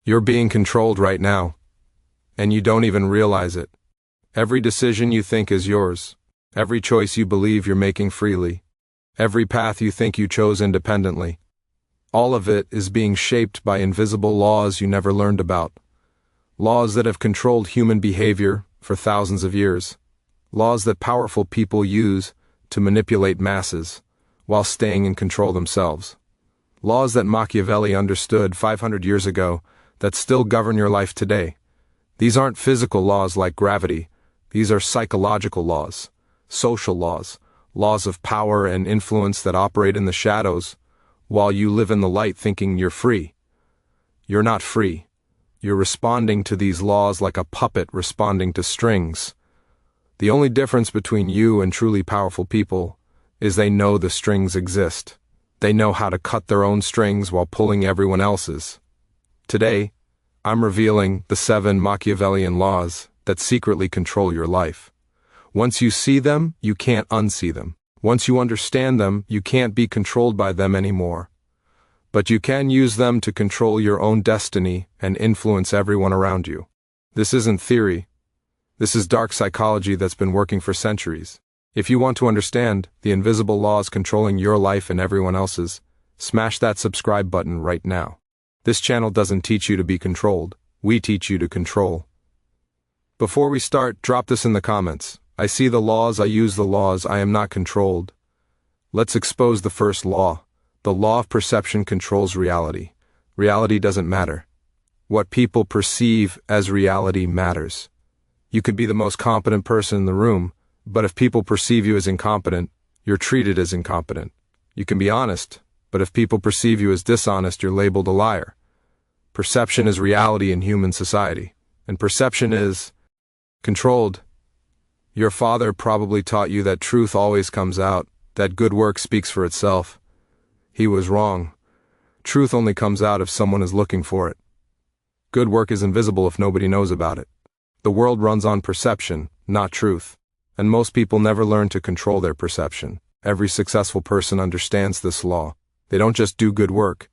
You're being controlled right now, and you don't even realize it. Every decision you think is yours, every choice you believe you're making freely, every path you think you chose independently, all of it is being shaped by invisible laws you never learned about. Laws that have controlled human behavior for thousands of years. Laws that powerful people use to manipulate masses while staying in control themselves. Laws that Machiavelli understood 500 years ago that still govern your life today. These aren't physical laws like gravity. These are psychological laws, social laws, laws of power and influence that operate in the shadows while you live in the light thinking you're free. You're not free. You're responding to these laws like a puppet responding to strings. The only difference between you and truly powerful people is they know the strings exist. They know how to cut their own strings while pulling everyone else's. Today, I'm revealing the 7 Machiavellian laws that secretly control your life. Once you see them, you can't unsee them. Once you understand them, you can't be controlled by them anymore. But you can use them to control your own destiny and influence everyone around you. This isn't theory. This is dark psychology that's been working for centuries. If you want to understand the invisible laws controlling your life and everyone else's, smash that subscribe button right now. This channel doesn't teach you to be controlled. We teach you to control. Before we start, drop this in the comments. I see the laws, I use the laws, I am not controlled. Let's expose the first law. The law of perception controls reality. Reality doesn't matter. What people perceive as reality matters. You could be the most competent person in the room, but if people perceive you as incompetent, you're treated as incompetent. You can be honest, but if people perceive you as dishonest, you're labeled a liar. Perception is reality in human society, and perception is controlled. Your father probably taught you that truth always comes out, that good work speaks for itself. He was wrong. Truth only comes out if someone is looking for it. Good work is invisible if nobody knows about it. The world runs on perception, not truth, and most people never learn to control their perception. Every successful person understands this law. They don't just do good work.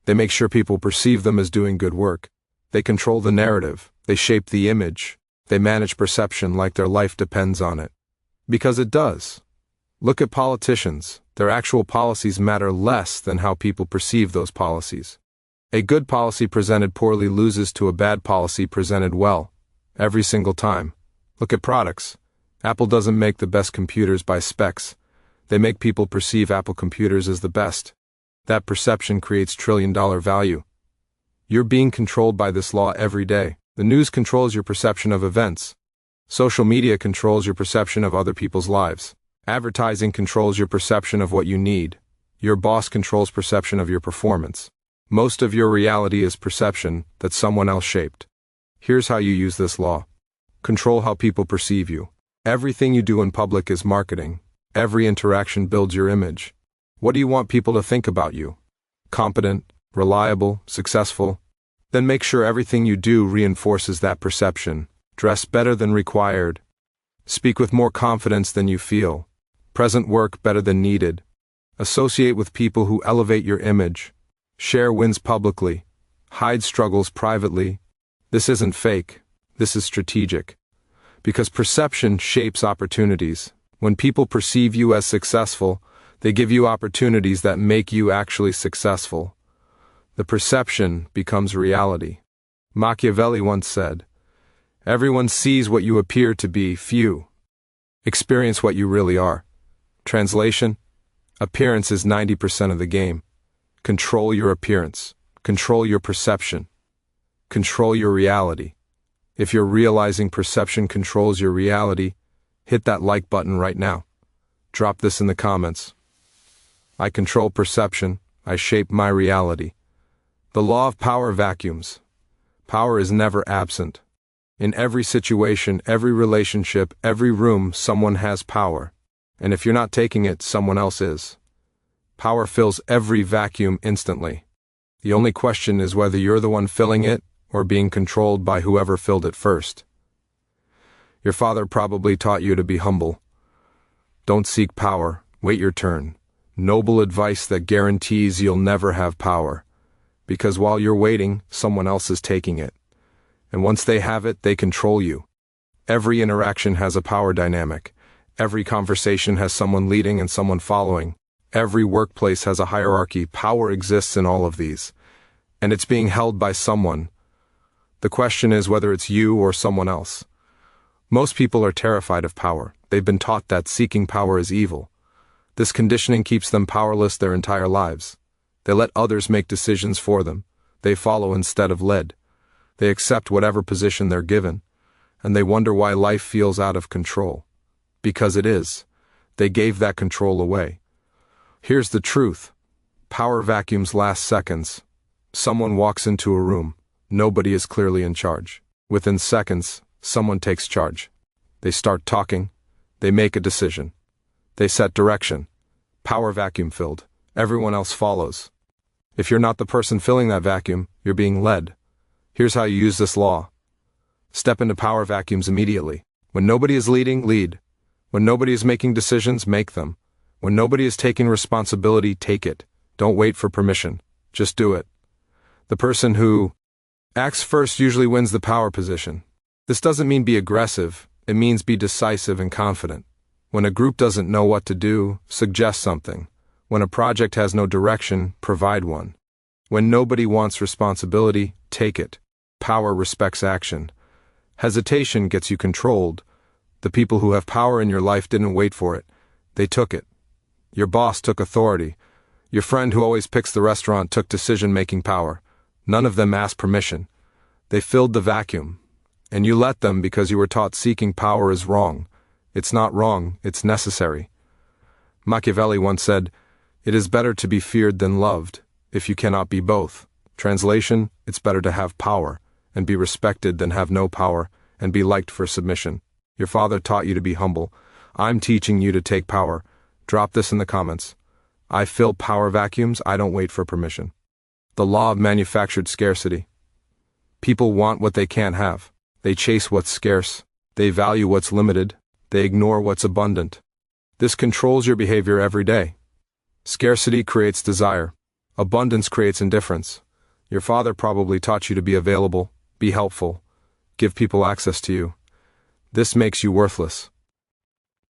They make sure people perceive them as doing good work. They control the narrative. They shape the image. They manage perception like their life depends on it. Because it does. Look at politicians. Their actual policies matter less than how people perceive those policies. A good policy presented poorly loses to a bad policy presented well, every single time. Look at products. Apple doesn't make the best computers by specs. They make people perceive Apple computers as the best. That perception creates trillion-dollar value. You're being controlled by this law every day. The news controls your perception of events. Social media controls your perception of other people's lives. Advertising controls your perception of what you need. Your boss controls perception of your performance. Most of your reality is perception that someone else shaped. Here's how you use this law. Control how people perceive you. Everything you do in public is marketing. Every interaction builds your image. What do you want people to think about you? Competent, reliable, successful? Then make sure everything you do reinforces that perception. Dress better than required. Speak with more confidence than you feel. Present work better than needed. Associate with people who elevate your image. Share wins publicly. Hide struggles privately. This isn't fake. This is strategic. Because perception shapes opportunities. When people perceive you as successful, they give you opportunities that make you actually successful. The perception becomes reality. Machiavelli once said, "Everyone sees what you appear to be, few experience what you really are." Translation: appearance is 90% of the game. Control your appearance. Control your perception. Control your reality. If you're realizing perception controls your reality, hit that like button right now. Drop this in the comments. I control perception. I shape my reality. The law of power vacuums. Power is never absent. In every situation, every relationship, every room, someone has power. And if you're not taking it, someone else is. Power fills every vacuum instantly. The only question is whether you're the one filling it or being controlled by whoever filled it first. Your father probably taught you to be humble. Don't seek power. Wait your turn. Noble advice that guarantees you'll never have power. Because while you're waiting, someone else is taking it. And once they have it, they control you. Every interaction has a power dynamic. Every conversation has someone leading and someone following. Every workplace has a hierarchy. Power exists in all of these. And it's being held by someone. The question is whether it's you or someone else. Most people are terrified of power. They've been taught that seeking power is evil. This conditioning keeps them powerless their entire lives. They let others make decisions for them. They follow instead of led. They accept whatever position they're given. And they wonder why life feels out of control. Because it is. They gave that control away. Here's the truth. Power vacuums last seconds. Someone walks into a room. Nobody is clearly in charge. Within seconds, someone takes charge. They start talking. They make a decision. They set direction. Power vacuum filled. Everyone else follows. If you're not the person filling that vacuum, you're being led. Here's how you use this law. Step into power vacuums immediately. When nobody is leading, lead. When nobody is making decisions, make them. When nobody is taking responsibility, take it. Don't wait for permission. Just do it. The person who acts first usually wins the power position. This doesn't mean be aggressive, it means be decisive and confident. When a group doesn't know what to do, suggest something. When a project has no direction, provide one. When nobody wants responsibility, take it. Power respects action. Hesitation gets you controlled. The people who have power in your life didn't wait for it. They took it. Your boss took authority. Your friend who always picks the restaurant took decision-making power. None of them asked permission. They filled the vacuum. And you let them because you were taught seeking power is wrong. It's not wrong, it's necessary. Machiavelli once said, "It is better to be feared than loved, if you cannot be both." Translation, it's better to have power, and be respected than have no power, and be liked for submission. Your father taught you to be humble. I'm teaching you to take power. Drop this in the comments. I fill power vacuums, I don't wait for permission. The law of manufactured scarcity. People want what they can't have. They chase what's scarce. They value what's limited. They ignore what's abundant. This controls your behavior every day. Scarcity creates desire. Abundance creates indifference. Your father probably taught you to be available, be helpful, give people access to you. This makes you worthless.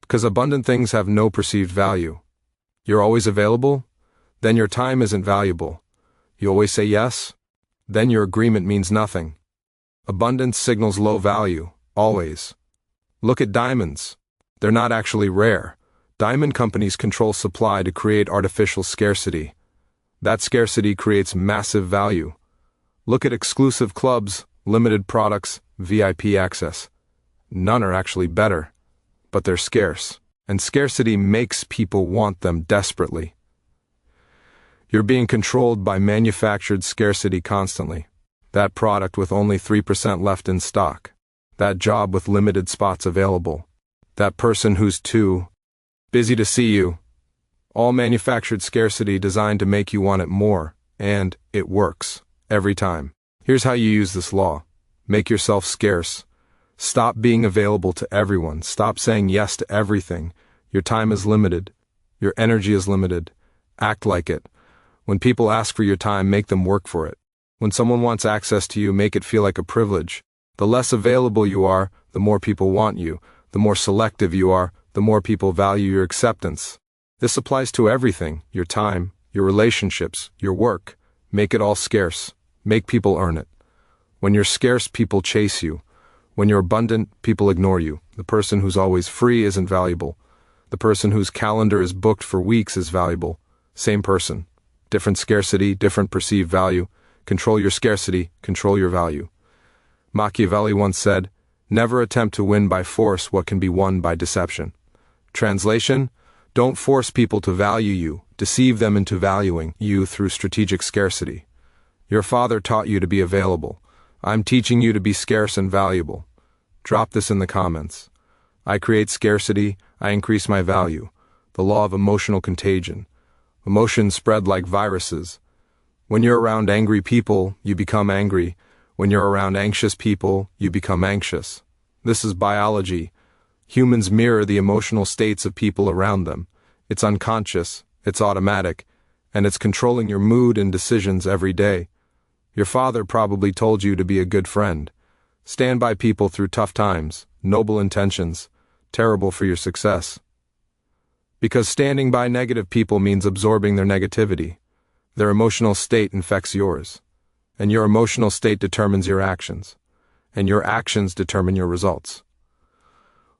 Because abundant things have no perceived value. You're always available? Then your time isn't valuable. You always say yes? Then your agreement means nothing. Abundance signals low value, always. Look at diamonds. They're not actually rare. Diamond companies control supply to create artificial scarcity. That scarcity creates massive value. Look at exclusive clubs, limited products, VIP access. None are actually better, but they're scarce, and scarcity makes people want them desperately. You're being controlled by manufactured scarcity constantly. That product with only 3% left in stock. That job with limited spots available. That person who's too busy to see you. All manufactured scarcity designed to make you want it more, and it works, every time. Here's how you use this law. Make yourself scarce. Stop being available to everyone. Stop saying yes to everything. Your time is limited. Your energy is limited. Act like it. When people ask for your time, make them work for it. When someone wants access to you, make it feel like a privilege. The less available you are, the more people want you. The more selective you are, the more people value your acceptance. This applies to everything, your time, your relationships, your work. Make it all scarce. Make people earn it. When you're scarce, people chase you. When you're abundant, people ignore you. The person who's always free isn't valuable. The person whose calendar is booked for weeks is valuable. Same person. Different scarcity, different perceived value. Control your scarcity, control your value. Machiavelli once said, "Never attempt to win by force what can be won by deception." Translation, don't force people to value you, deceive them into valuing you through strategic scarcity. Your father taught you to be available. I'm teaching you to be scarce and valuable. Drop this in the comments. I create scarcity, I increase my value. The law of emotional contagion. Emotions spread like viruses. When you're around angry people, you become angry. When you're around anxious people, you become anxious. This is biology. Humans mirror the emotional states of people around them. It's unconscious, it's automatic, and it's controlling your mood and decisions every day. Your father probably told you to be a good friend. Stand by people through tough times, noble intentions, terrible for your success. Because standing by negative people means absorbing their negativity. Their emotional state infects yours. And your emotional state determines your actions. And your actions determine your results.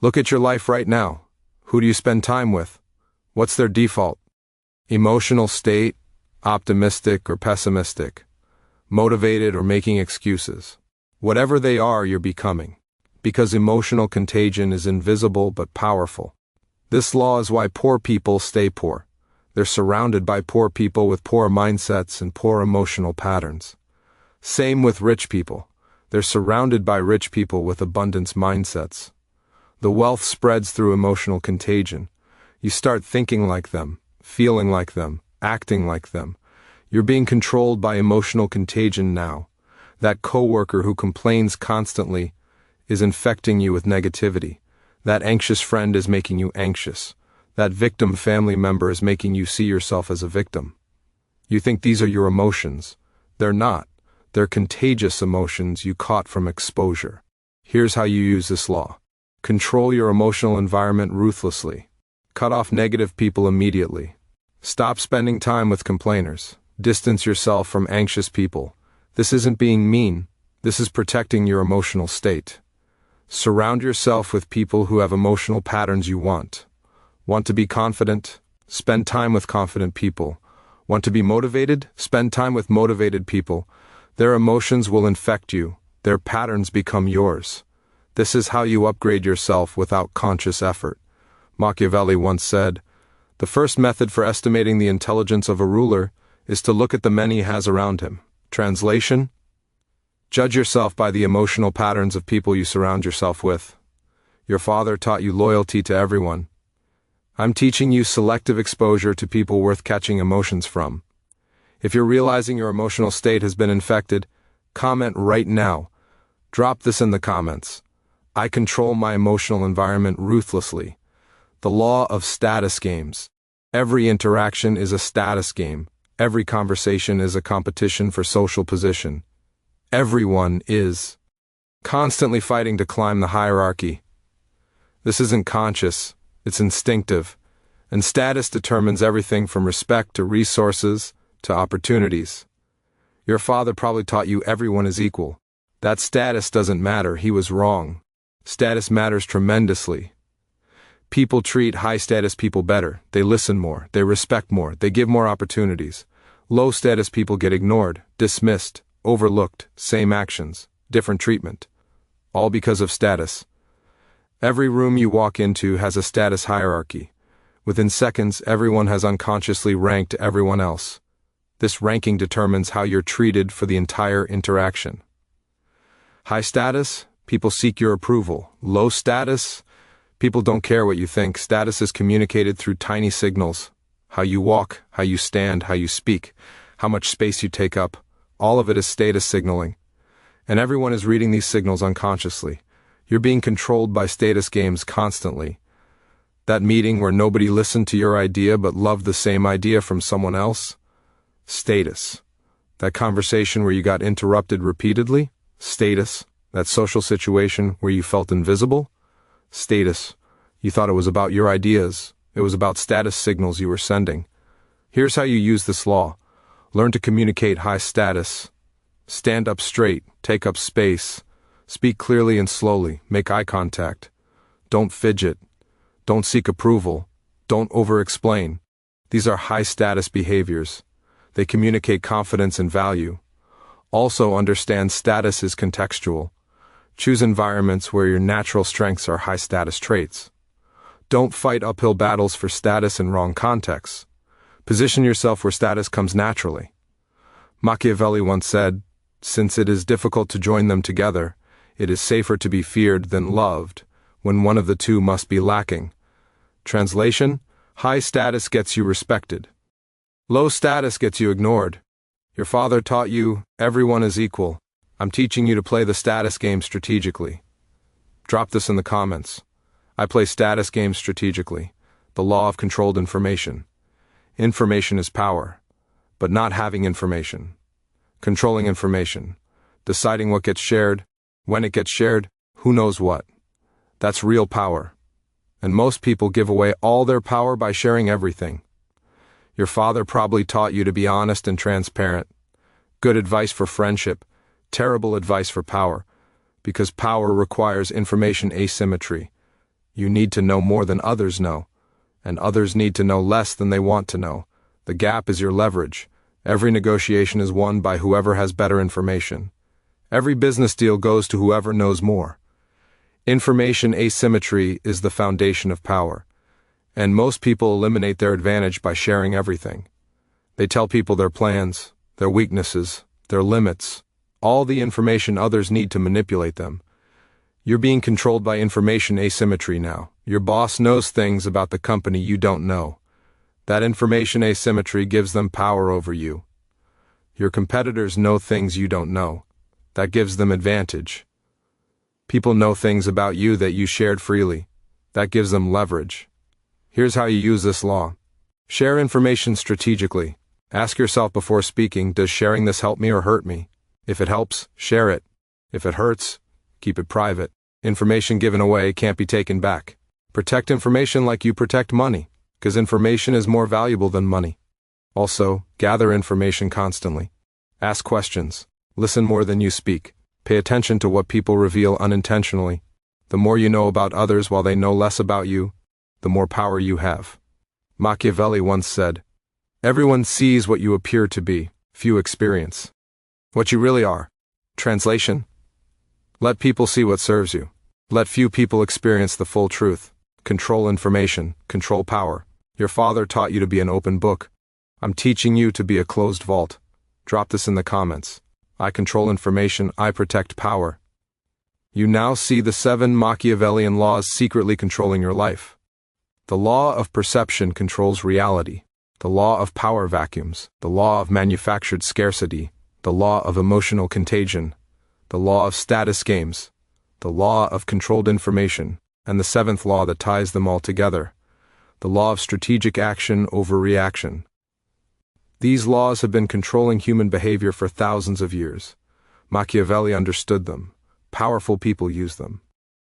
Look at your life right now. Who do you spend time with? What's their default? Emotional state, optimistic or pessimistic, motivated or making excuses. Whatever they are, you're becoming. Because emotional contagion is invisible but powerful. This law is why poor people stay poor. They're surrounded by poor people with poor mindsets and poor emotional patterns. Same with rich people. They're surrounded by rich people with abundance mindsets. The wealth spreads through emotional contagion. You start thinking like them, feeling like them, acting like them. You're being controlled by emotional contagion now. That coworker who complains constantly is infecting you with negativity. That anxious friend is making you anxious. That victim family member is making you see yourself as a victim. You think these are your emotions. They're not. They're contagious emotions you caught from exposure. Here's how you use this law. Control your emotional environment ruthlessly. Cut off negative people immediately. Stop spending time with complainers. Distance yourself from anxious people. This isn't being mean. This is protecting your emotional state. Surround yourself with people who have emotional patterns you want. Want to be confident? Spend time with confident people. Want to be motivated? Spend time with motivated people. Their emotions will infect you. Their patterns become yours. This is how you upgrade yourself without conscious effort. Machiavelli once said, "The first method for estimating the intelligence of a ruler is to look at the men he has around him." Translation? Judge yourself by the emotional patterns of people you surround yourself with. Your father taught you loyalty to everyone. I'm teaching you selective exposure to people worth catching emotions from. If you're realizing your emotional state has been infected, comment right now. Drop this in the comments. I control my emotional environment ruthlessly. The law of status games. Every interaction is a status game. Every conversation is a competition for social position. Everyone is constantly fighting to climb the hierarchy. This isn't conscious, it's instinctive, and status determines everything from respect to resources to opportunities. Your father probably taught you everyone is equal. That status doesn't matter, he was wrong. Status matters tremendously. People treat high-status people better, they listen more, they respect more, they give more opportunities. Low-status people get ignored, dismissed, overlooked, same actions, different treatment. All because of status. Every room you walk into has a status hierarchy. Within seconds, everyone has unconsciously ranked everyone else. This ranking determines how you're treated for the entire interaction. High status, people seek your approval. Low status, people don't care what you think. Status is communicated through tiny signals. How you walk, how you stand, how you speak, how much space you take up. All of it is status signaling. And everyone is reading these signals unconsciously. You're being controlled by status games constantly. That meeting where nobody listened to your idea but loved the same idea from someone else? Status. That conversation where you got interrupted repeatedly? Status. That social situation where you felt invisible? Status. You thought it was about your ideas. It was about status signals you were sending. Here's how you use this law. Learn to communicate high status. Stand up straight, take up space. Speak clearly and slowly, make eye contact. Don't fidget. Don't seek approval. Don't over-explain. These are high-status behaviors. They communicate confidence and value. Also understand status is contextual. Choose environments where your natural strengths are high-status traits. Don't fight uphill battles for status in wrong contexts. Position yourself where status comes naturally. Machiavelli once said, "Since it is difficult to join them together, it is safer to be feared than loved, when one of the two must be lacking." Translation: high status gets you respected. Low status gets you ignored. Your father taught you, everyone is equal. I'm teaching you to play the status game strategically. Drop this in the comments. I play status games strategically. The law of controlled information. Information is power, but not having information. Controlling information. Deciding what gets shared, when it gets shared, who knows what. That's real power. And most people give away all their power by sharing everything. Your father probably taught you to be honest and transparent. Good advice for friendship, terrible advice for power, because power requires information asymmetry. You need to know more than others know, and others need to know less than they want to know. The gap is your leverage. Every negotiation is won by whoever has better information. Every business deal goes to whoever knows more. Information asymmetry is the foundation of power, and most people eliminate their advantage by sharing everything. They tell people their plans, their weaknesses, their limits, all the information others need to manipulate them. You're being controlled by information asymmetry now. Your boss knows things about the company you don't know. That information asymmetry gives them power over you. Your competitors know things you don't know. That gives them advantage. People know things about you that you shared freely. That gives them leverage. Here's how you use this law. Share information strategically. Ask yourself before speaking, does sharing this help me or hurt me? If it helps, share it. If it hurts, keep it private. Information given away can't be taken back. Protect information like you protect money, because information is more valuable than money. Also, gather information constantly. Ask questions. Listen more than you speak. Pay attention to what people reveal unintentionally. The more you know about others while they know less about you, the more power you have. Machiavelli once said, "Everyone sees what you appear to be, few experience what you really are." Translation: let people see what serves you. Let few people experience the full truth. Control information, control power. Your father taught you to be an open book. I'm teaching you to be a closed vault. Drop this in the comments. I control information, I protect power. You now see the 7 Machiavellian laws secretly controlling your life. The law of perception controls reality. The law of power vacuums. The law of manufactured scarcity. The law of emotional contagion. The law of status games. The law of controlled information. And the 7th law that ties them all together. The law of strategic action over reaction. These laws have been controlling human behavior for thousands of years. Machiavelli understood them. Powerful people use them.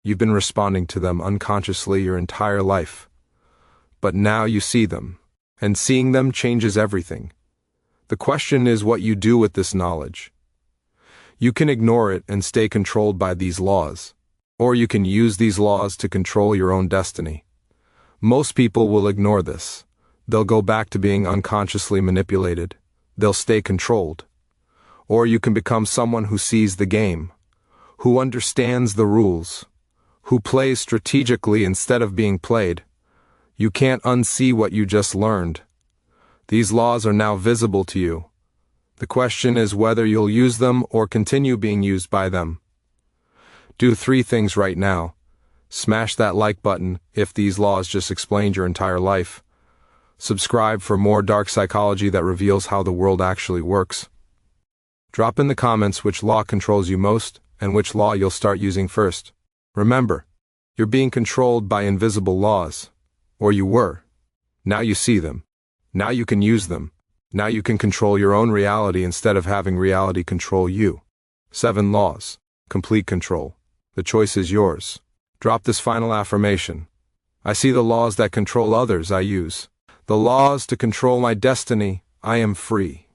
You've been responding to them unconsciously your entire life. But now you see them, and seeing them changes everything. The question is what you do with this knowledge. You can ignore it and stay controlled by these laws, or you can use these laws to control your own destiny. Most people will ignore this. They'll go back to being unconsciously manipulated. They'll stay controlled. Or you can become someone who sees the game, who understands the rules, who plays strategically instead of being played. You can't unsee what you just learned. These laws are now visible to you. The question is whether you'll use them or continue being used by them. Do 3 things right now. Smash that like button if these laws just explained your entire life. Subscribe for more dark psychology that reveals how the world actually works. Drop in the comments which law controls you most and which law you'll start using first. Remember, you're being controlled by invisible laws. Or you were. Now you see them. Now you can use them. Now you can control your own reality instead of having reality control you. 7 laws. Complete control. The choice is yours. Drop this final affirmation. I see the laws that control others I use. The laws to control my destiny, I am free.